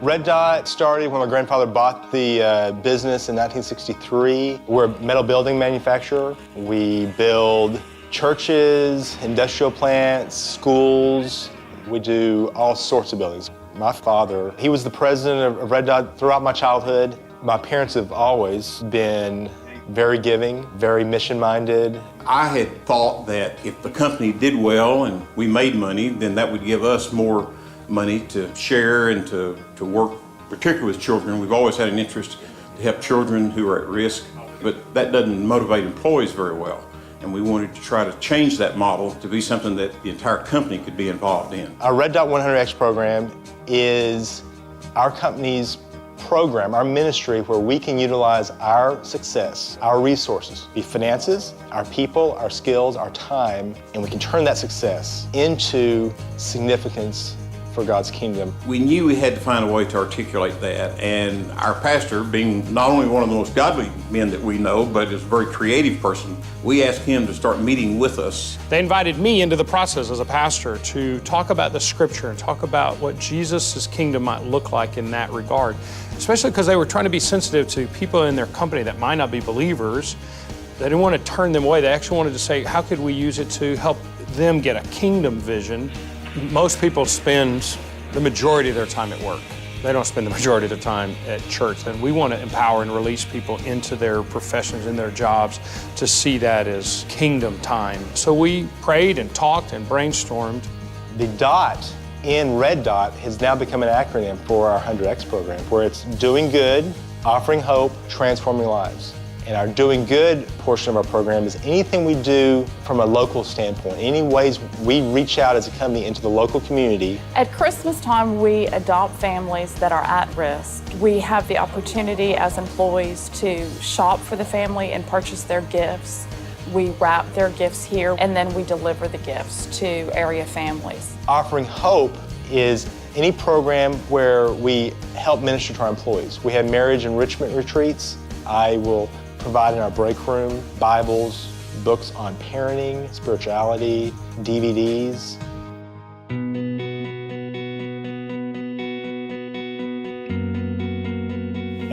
Red Dot started when my grandfather bought the business in 1963. We're a metal building manufacturer. We build churches, industrial plants, schools. We do all sorts of buildings. My father, he was the president of Red Dot throughout my childhood. My parents have always been very giving, very mission-minded. I had thought that if the company did well and we made money, then that would give us more money to share and to work, particularly with children. We've always had an interest to help children who are at risk, but that doesn't motivate employees very well. And we wanted to try to change that model to be something that the entire company could be involved in. Our Red Dot 100X program is our company's program, our ministry, where we can utilize our success, our resources, the finances, our people, our skills, our time, and we can turn that success into significance for God's kingdom. We knew we had to find a way to articulate that, and our pastor, being not only one of the most godly men that we know, but is a very creative person, we asked him to start meeting with us. They invited me into the process as a pastor to talk about the scripture and talk about what Jesus' kingdom might look like in that regard, especially because they were trying to be sensitive to people in their company that might not be believers. They didn't want to turn them away. They actually wanted to say, how could we use it to help them get a kingdom vision? Most people spend the majority of their time at work. They don't spend the majority of their time at church. And we want to empower and release people into their professions, in their jobs, to see that as kingdom time. So we prayed and talked and brainstormed. The dot in Red Dot has now become an acronym for our 100X program, where it's doing good, offering hope, transforming lives. And our doing good portion of our program is anything we do from a local standpoint, any ways we reach out as a company into the local community. At Christmas time, we adopt families that are at risk. We have the opportunity as employees to shop for the family and purchase their gifts. We wrap their gifts here, and then we deliver the gifts to area families. Offering hope is any program where we help minister to our employees. We have marriage enrichment retreats. I will provide in our break room Bibles, books on parenting, spirituality, DVDs.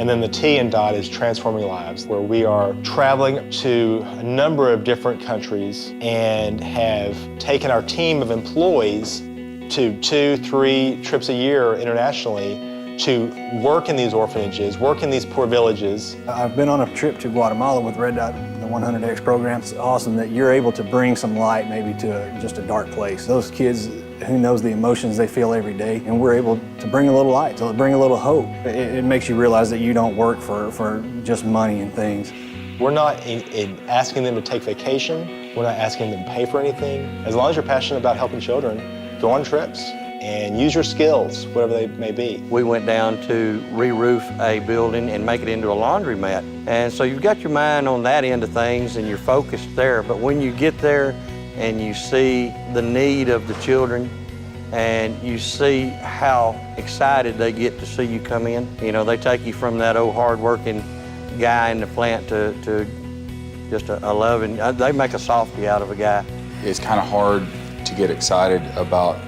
And then the T in DOT is transforming lives, where we are traveling to a number of different countries and have taken our team of employees to 2-3 trips a year internationally to work in these orphanages, work in these poor villages. I've been on a trip to Guatemala with Red Dot, the 100X program. It's awesome that you're able to bring some light maybe to just a dark place. Those kids, who knows the emotions they feel every day, and we're able to bring a little light, to bring a little hope. It makes you realize that you don't work for just money and things. We're not asking them to take vacation. We're not asking them to pay for anything. As long as you're passionate about helping children, go on trips and use your skills, whatever they may be. We went down to re-roof a building and make it into a laundromat. And so you've got your mind on that end of things and you're focused there. But when you get there and you see the need of the children and you see how excited they get to see you come in, you know, they take you from that old hard-working guy in the plant to just a loving, they make a softie out of a guy. It's kind of hard to get excited about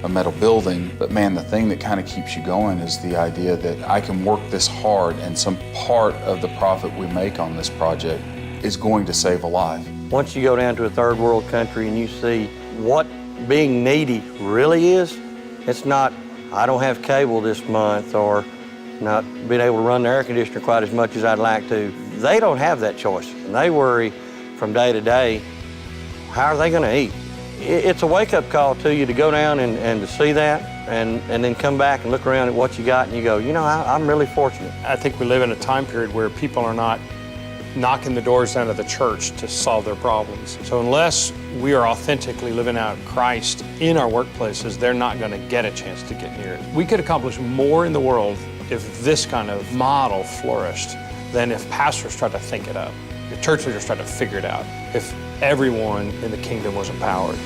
a metal building, but man, the thing that kind of keeps you going is the idea that I can work this hard and some part of the profit we make on this project is going to save a life. Once you go down to a third world country and you see what being needy really is, it's not, I don't have cable this month or not being able to run the air conditioner quite as much as I'd like to. They don't have that choice, and they worry from day to day, how are they gonna eat? It's a wake-up call to you to go down and to see that and then come back and look around at what you got and you go, you know, I'm really fortunate. I think we live in a time period where people are not knocking the doors down of the church to solve their problems. So unless we are authentically living out Christ in our workplaces, they're not going to get a chance to get near it. We could accomplish more in the world if this kind of model flourished than if pastors tried to think it up, if church leaders tried to figure it out, if everyone in the kingdom was empowered.